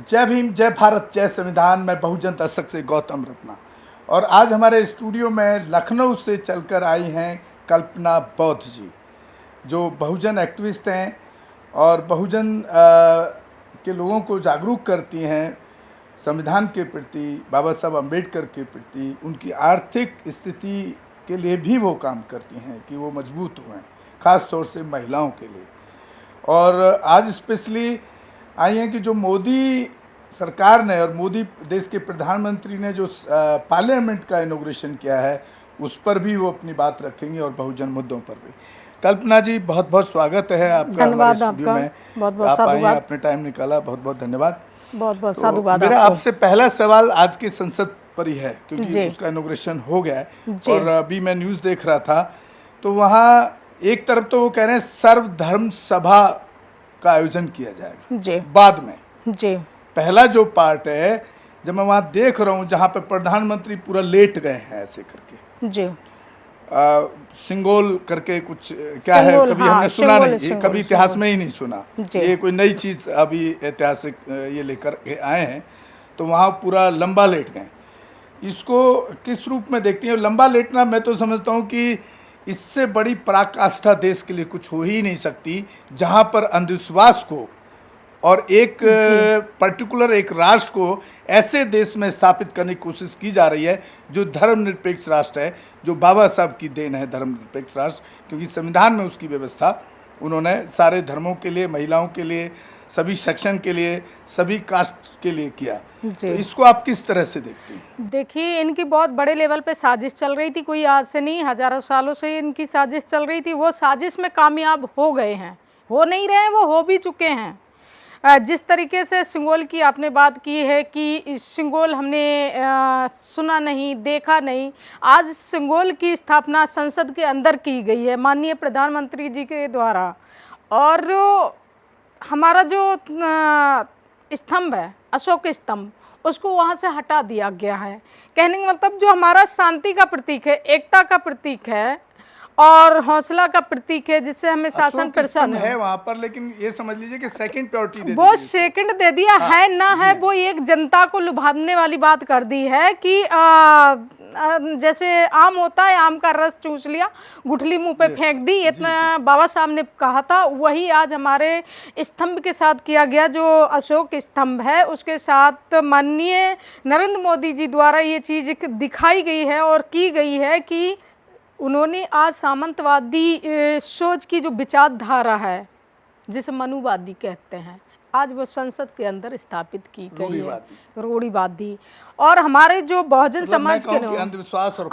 जय भीम, जय भारत, जय संविधान। मैं बहुजन दस्तक से गौतम रत्ना। और आज हमारे स्टूडियो में लखनऊ से चलकर आई हैं कल्पना बौद्ध जी, जो बहुजन एक्टिविस्ट हैं और बहुजन के लोगों को जागरूक करती हैं संविधान के प्रति, बाबा साहब अम्बेडकर के प्रति, उनकी आर्थिक स्थिति के लिए भी वो काम करती हैं कि वो मजबूत हुए, ख़ास तौर से महिलाओं के लिए। और आज स्पेशली आई हैं कि जो मोदी सरकार ने और मोदी देश के प्रधानमंत्री ने जो पार्लियामेंट का इनॉग्रेशन किया है, उस पर भी वो अपनी बात रखेंगी और बहुजन मुद्दों पर भी। कल्पना जी, बहुत बहुत स्वागत है आपका हमारे स्टूडियो में। बहुत बहुत आप आई, साधुवाद। आपने टाइम निकाला, बहुत बहुत धन्यवाद। बहुत बहुत साधुवाद। मेरा आपसे पहला सवाल आज की संसद पर ही है, क्योंकि जी। उसका इनॉग्रेशन हो गया है। जी। और अभी मैं न्यूज़ देख रहा था, तो वहाँ एक तरफ तो वो कह रहे हैं सर्वधर्म सभा का आयोजन किया जाएगा जी बाद में। जी पहला जो पार्ट है, जब मैं वहाँ देख रहा हूँ जहाँ पर प्रधानमंत्री पूरा लेट गए हैं ऐसे करके, जी सिंगोल करके कुछ क्या है, सिंगोल, कभी हाँ, हमने सुना सिंगोल, नहीं, ये सिंगोल, कभी इतिहास सिंगोल। में ही नहीं सुना। जी। ये कोई नई चीज़ अभी ऐतिहासिक ये लेकर के आए हैं। तो वहाँ पूरा लंबा लेट गए। इसको किस रूप में देखती हैं? लंबा लेटना, मैं तो समझता हूँ कि इससे बड़ी पराकाष्ठा देश के लिए कुछ हो ही नहीं सकती, जहाँ पर अंधविश्वास को और एक पर्टिकुलर एक राष्ट्र को ऐसे देश में स्थापित करने की कोशिश की जा रही है जो धर्मनिरपेक्ष राष्ट्र है, जो बाबा साहब की देन है धर्मनिरपेक्ष राष्ट्र, क्योंकि संविधान में उसकी व्यवस्था उन्होंने सारे धर्मों के लिए, महिलाओं के लिए, सभी सेक्शन के लिए, सभी कास्ट के लिए किया। तो इसको आप किस तरह से देखते हैं? देखिए, इनकी बहुत बड़े लेवल पे साजिश चल रही थी, कोई आज से नहीं, हजारों सालों से इनकी साजिश चल रही थी। वो साजिश में कामयाब हो गए हैं, हो नहीं रहे हैं, वो हो भी चुके हैं। जिस तरीके से सिंगोल की आपने बात की है कि सिंगोल हमने सुना नहीं, देखा नहीं। आज सिंगोल की स्थापना संसद के अंदर की गई है माननीय प्रधानमंत्री जी के द्वारा। और हमारा जो स्तंभ है, अशोक स्तंभ, उसको वहाँ से हटा दिया गया है। कहने का मतलब जो हमारा शांति का प्रतीक है, एकता का प्रतीक है और हौसला का प्रतीक है, जिससे हमें शासन प्रसन्न है वहाँ पर। लेकिन ये समझ लीजिए कि सेकंड प्रायोरिटी दे वो सेकंड दे दिया है ना है। वो एक जनता को लुभाने वाली बात कर दी है कि जैसे आम होता है, आम का रस चूस लिया, गुठली मुंह पे फेंक दी, इतना बाबा साहब ने कहा था। वही आज हमारे स्तंभ के साथ किया गया, जो अशोक स्तंभ है, उसके साथ माननीय नरेंद्र मोदी जी द्वारा ये चीज़ दिखाई गई है और की गई है कि उन्होंने आज सामंतवादी सोच की जो विचारधारा है, जिसे मनुवादी कहते हैं, आज वो संसद के अंदर स्थापित की गई है, रूढ़िवादी। और हमारे जो बहुजन समाज के लोग, अंधविश्वास और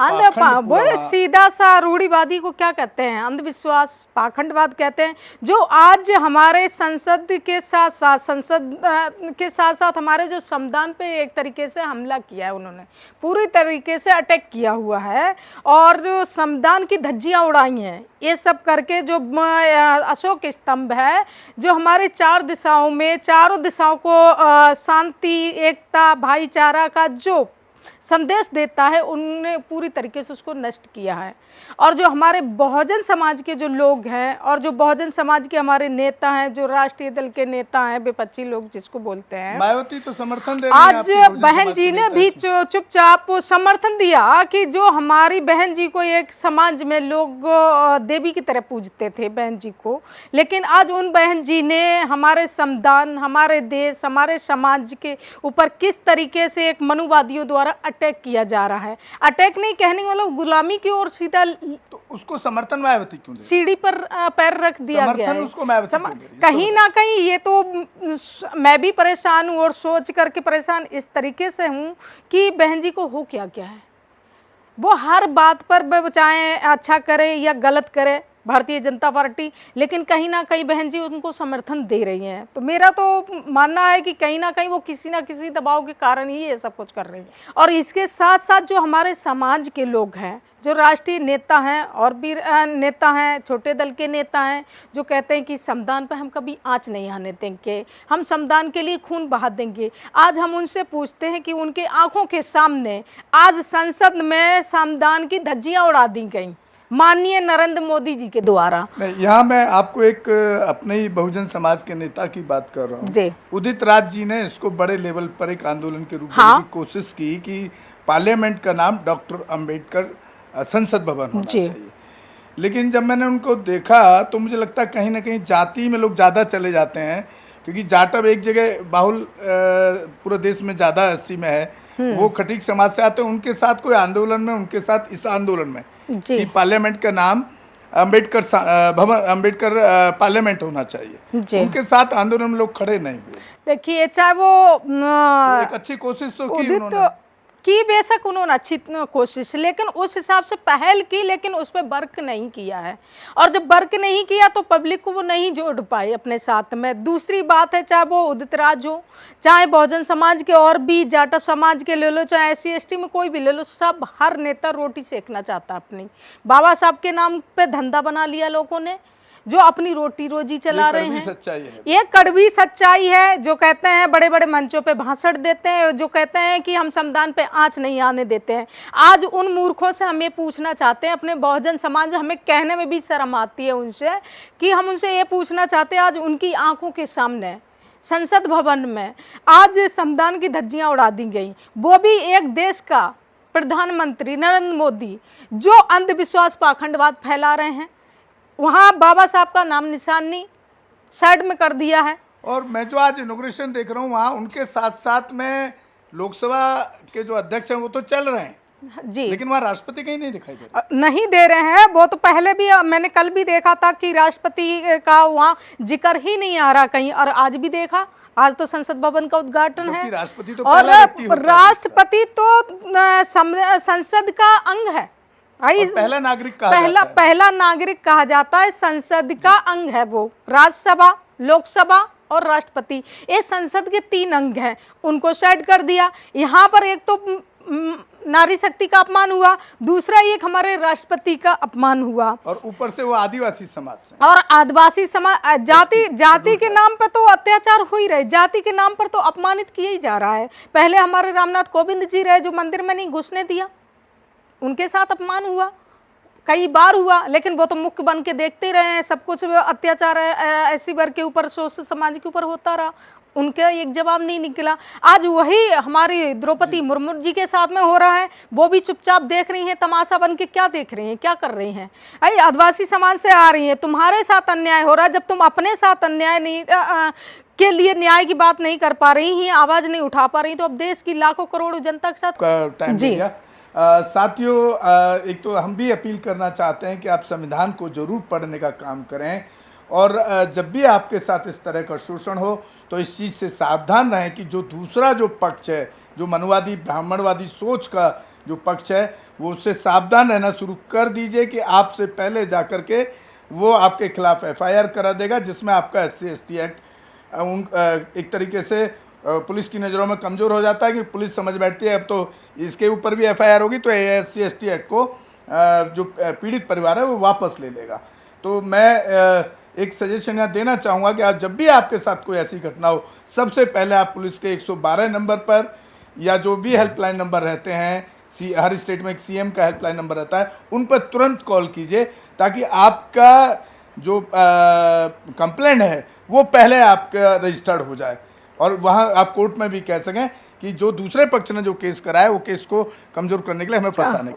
वो सीधा सा रूढ़िवादी को क्या कहते हैं, अंधविश्वास, पाखंडवाद कहते हैं, जो आज हमारे संसद के साथ साथ हमारे जो संविधान पे एक तरीके से हमला किया है। उन्होंने पूरी तरीके से अटैक किया हुआ है और जो संविधान की धज्जियां उड़ाई हैं, ये सब करके। जो अशोक स्तंभ है, जो हमारे चारों दिशाओं को शांति, एकता, भाईचारा का जो संदेश देता है, उन्होंने पूरी तरीके से उसको नष्ट किया है। और जो हमारे बहुजन समाज के जो लोग हैं और जो बहुजन समाज के हमारे नेता हैं, जो राष्ट्रीय दल के नेता हैं, विपक्षी लोग जिसको बोलते हैं, मायावती तो समर्थन दे रही हैं। आज बहन जी ने भी चुपचाप समर्थन दिया कि जो हमारी बहन जी को एक समाज में लोग देवी की तरह पूजते थे बहन जी को, लेकिन आज उन बहन जी ने हमारे संविधान, हमारे देश, हमारे समाज के ऊपर किस तरीके से एक मनुवादियों द्वारा अटैक किया जा रहा है। अटैक नहीं, कहने का मतलब गुलामी की ओर सीधा। तो उसको समर्थन मायावती क्यों दे? सीढ़ी पर पैर रख दिया गया है। उसको मायावती क्यों दे रही है? कहीं ना कहीं ये तो मैं भी परेशान हूँ और सोच करके परेशान इस तरीके से हूँ कि बहन जी को हो क्या क्या है। वो हर बात पर चाहे अच्छा करे या गलत करे भारतीय जनता पार्टी, लेकिन कहीं ना कहीं बहन जी उनको समर्थन दे रही हैं। तो मेरा तो मानना है कि कहीं ना कहीं वो किसी ना किसी दबाव के कारण ही ये सब कुछ कर रही हैं। और इसके साथ साथ जो हमारे समाज के लोग हैं, जो राष्ट्रीय नेता हैं और भी नेता हैं, छोटे दल के नेता हैं, जो कहते हैं कि संविधान पर हम कभी आँच नहीं आने देंगे, हम संविधान के लिए खून बहा देंगे। आज हम उनसे पूछते हैं कि उनके आंखों के सामने आज संसद में संविधान की धज्जियाँ उड़ा दी गई, माननीय नरेंद्र मोदी जी के द्वारा। यहाँ मैं आपको एक अपने ही बहुजन समाज के नेता की बात कर रहा जी। हूँ। उदित राज जी ने इसको बड़े लेवल पर एक आंदोलन के रूप में हाँ। की कोशिश की कि पार्लियामेंट का नाम डॉक्टर अंबेडकर संसद भवन होना जी। चाहिए। लेकिन जब मैंने उनको देखा तो मुझे लगता है कहीं ना कहीं जाति में लोग ज़्यादा चले जाते हैं, क्योंकि जाट अब एक जगह बाहुल पूरे देश में ज़्यादा 80 में है, वो खटीक समाज से आते हैं, उनके साथ कोई आंदोलन में, उनके साथ इस आंदोलन में कि पार्लियामेंट का नाम अंबेडकर भवन, अंबेडकर पार्लियामेंट होना चाहिए, उनके साथ आंदोलन में लोग खड़े नहीं हुए। देखिए, चाहे वो तो एक अच्छी कोशिश तो की उन्होंने की, बेशक उन्होंने अच्छी कोशिश, लेकिन उस हिसाब से पहल की, लेकिन उस पर वर्क नहीं किया है। और जब वर्क नहीं किया तो पब्लिक को वो नहीं जोड़ पाए अपने साथ में। दूसरी बात है, चाहे वो उदित राज हो, चाहे बहुजन समाज के और भी जाटव समाज के ले लो, चाहे SC ST में कोई भी ले लो, सब हर नेता रोटी सेकना चाहता अपनी। बाबा साहब के नाम पे धंधा बना लिया लोगों ने, जो अपनी रोटी रोजी चला रहे हैं। ये कड़वी सच्चाई है। जो कहते हैं बड़े बड़े मंचों पे भाषण देते हैं, जो कहते हैं कि हम संविधान पे आंच नहीं आने देते हैं। आज उन मूर्खों से हम ये पूछना चाहते हैं, अपने बहुजन समाज, हमें कहने में भी शर्म आती है उनसे, कि हम उनसे ये पूछना चाहते हैं, आज उनकी आंखों के सामने संसद भवन में आज संविधान की धज्जियां उड़ा दी गई, वो भी एक देश का प्रधानमंत्री नरेंद्र मोदी, जो अंधविश्वास पाखंडवाद फैला रहे हैं। वहाँ बाबा साहब का नाम निशानी साइड में कर दिया है। और मैं जो आज इनॉग्रेशन देख रहा हूँ, वहाँ उनके साथ साथ में लोकसभा के जो अध्यक्ष हैं वो तो चल रहे हैं जी, लेकिन वहाँ राष्ट्रपति कहीं नहीं दिखाई दे रहे। नहीं दे रहे हैं। वो तो पहले भी, मैंने कल भी देखा था कि राष्ट्रपति का वहाँ जिक्र ही नहीं आ रहा कहीं, और आज भी देखा, आज तो संसद भवन का उद्घाटन है। राष्ट्रपति तो और राष्ट्रपति तो संसद का अंग है, पहला नागरिक पहला नागरिक कहा जाता है। संसद का अंग है वो, राज्यसभा, लोकसभा और राष्ट्रपति, ये संसद के 3 अंग हैं, उनको साइड कर दिया। यहाँ पर एक तो नारी शक्ति का अपमान हुआ, दूसरा एक हमारे राष्ट्रपति का अपमान हुआ, और ऊपर से वो आदिवासी समाज से, और आदिवासी समाज, जाति के नाम पर तो अत्याचार हो ही रहे, जाति के नाम पर तो अपमानित किया ही जा रहा है। पहले हमारे रामनाथ कोविंद जी रहे, जो मंदिर में नहीं घुसने दिया, उनके साथ अपमान हुआ, कई बार हुआ, लेकिन वो तो मुख्य बन के देखते रहे हैं। सब कुछ अत्याचार ऐसी वर्ग के ऊपर, शोषित समाज के ऊपर होता रहा, उनका एक जवाब नहीं निकला। आज वही हमारी द्रौपदी मुर्मू जी के साथ में हो रहा है, वो भी चुपचाप देख रही हैं, तमाशा बन के क्या देख रही हैं, क्या कर रही हैं। अरे आदिवासी समाज से आ रही हैं, तुम्हारे साथ अन्याय हो रहा है, जब तुम अपने साथ अन्याय नहीं के लिए न्याय की बात नहीं कर पा रही हैं, आवाज नहीं उठा पा रही, तो अब देश की लाखों करोड़ों जनता के साथ जी। साथियों, एक तो हम भी अपील करना चाहते हैं कि आप संविधान को जरूर पढ़ने का काम करें, और जब भी आपके साथ इस तरह का शोषण हो तो इस चीज़ से सावधान रहें कि जो दूसरा जो पक्ष है, जो मनुवादी ब्राह्मणवादी सोच का जो पक्ष है, वो उससे सावधान रहना शुरू कर दीजिए कि आपसे पहले जा कर के वो आपके खिलाफ FIR करा देगा, जिसमें आपका SC ST एक्ट एक तरीके से पुलिस की नज़रों में कमज़ोर हो जाता है, कि पुलिस समझ बैठती है अब तो इसके ऊपर भी FIR होगी तो SC ST एक्ट को जो पीड़ित परिवार है वो वापस ले लेगा। तो मैं एक सजेशन यहाँ देना चाहूँगा कि आप जब भी आपके साथ कोई ऐसी घटना हो, सबसे पहले आप पुलिस के 112 नंबर पर, या जो भी हेल्पलाइन नंबर रहते हैं, हर स्टेट में एक CM का हेल्पलाइन नंबर रहता है, उन पर तुरंत कॉल कीजिए, ताकि आपका जो कंप्लेंट है वो पहले आपका रजिस्टर्ड हो जाए, और वहाँ आप कोर्ट में भी कह सकें कि जो दूसरे पक्ष ने जो केस कराया वो केस को कमजोर करने के लिए, हमें फंसाने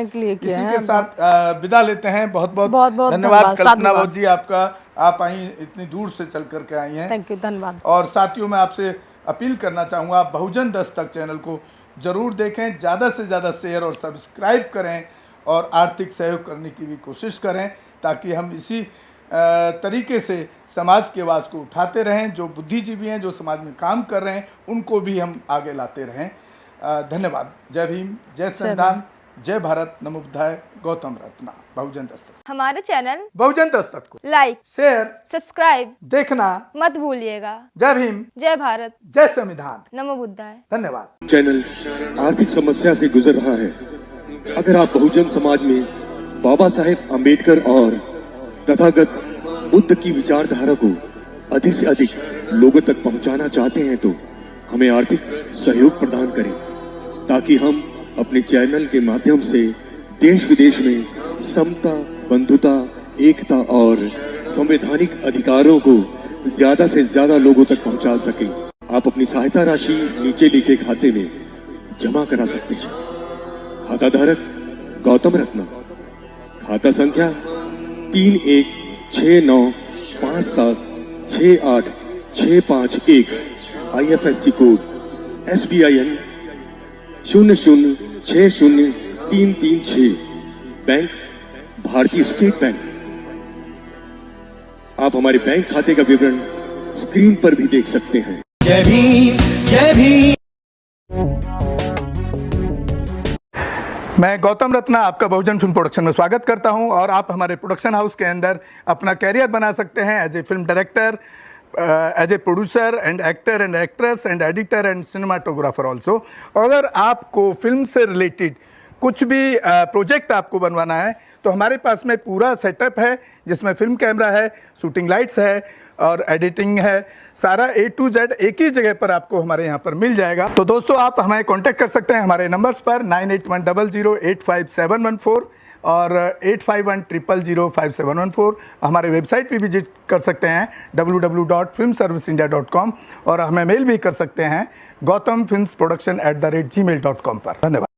के लिए किया है। इसी के साथ विदा लेते हैं। बहुत बहुत धन्यवाद कल्पना बहुत जी आपका, आप आई, इतनी दूर से चल करके आई हैं, थैंक यू, धन्यवाद। और साथियों, मैं आपसे अपील करना चाहूँगा, आप बहुजन दस्तक चैनल को जरूर देखें, ज़्यादा से ज़्यादा शेयर और सब्सक्राइब करें, और आर्थिक सहयोग करने की भी कोशिश करें, ताकि हम इसी तरीके से समाज के आवाज़ को उठाते रहें। जो बुद्धिजीवी हैं, जो समाज में काम कर रहे हैं, उनको भी हम आगे लाते रहें। धन्यवाद। जय भीम, जय संविधान, जय भारत, नमो बुद्धाय, गौतम रत्ना, बहुजन दस्तक। हमारे चैनल बहुजन दस्तक को लाइक, शेयर, सब्सक्राइब देखना मत भूलिएगा। जय भीम, जय भारत, जय संविधान, नमो बुद्धाय। धन्यवाद। चैनल आर्थिक समस्या से गुजर रहा है। अगर आप बहुजन समाज में बाबा साहेब अम्बेडकर और तथागत बुद्ध की विचारधारा को अधिक से अधिक लोगों तक पहुंचाना चाहते हैं, तो हमें आर्थिक सहयोग प्रदान करें, ताकि हम अपने चैनल के माध्यम से देश विदेश में समता, बंधुता, एकता और संवैधानिक अधिकारों को ज्यादा से ज्यादा लोगों तक पहुंचा सके। आप अपनी सहायता राशि नीचे लिखे खाते में जमा करा सकते हैं। खाता धारक गौतम रत्ना, खाता संख्या 3169576861, IFSC कोड SBIN 0060336, बैंक भारतीय स्टेट बैंक। आप हमारे बैंक खाते का विवरण स्क्रीन पर भी देख सकते हैं। जय भीम, जय भीम। मैं गौतम रत्ना आपका बहुजन फिल्म प्रोडक्शन में स्वागत करता हूं और आप हमारे प्रोडक्शन हाउस के अंदर अपना कैरियर बना सकते हैं as a film director, as a producer and actor and actress and editor and cinematographer also. अगर आपको फिल्म से रिलेटेड कुछ भी प्रोजेक्ट आपको बनवाना है तो हमारे पास में पूरा सेटअप है, जिसमें फिल्म कैमरा है, शूटिंग लाइट्स है और एडिटिंग है। सारा A to Z एक ही जगह पर आपको हमारे यहाँ पर मिल जाएगा। तो दोस्तों, आप हमें कांटेक्ट कर सकते हैं हमारे नंबर्स पर 9810085714 और 8510005714। हमारे वेबसाइट पे विजिट कर सकते हैं www.filmserviceindia.com और हमें मेल भी कर सकते हैं gautamfilmsproduction@gmail.com पर। धन्यवाद।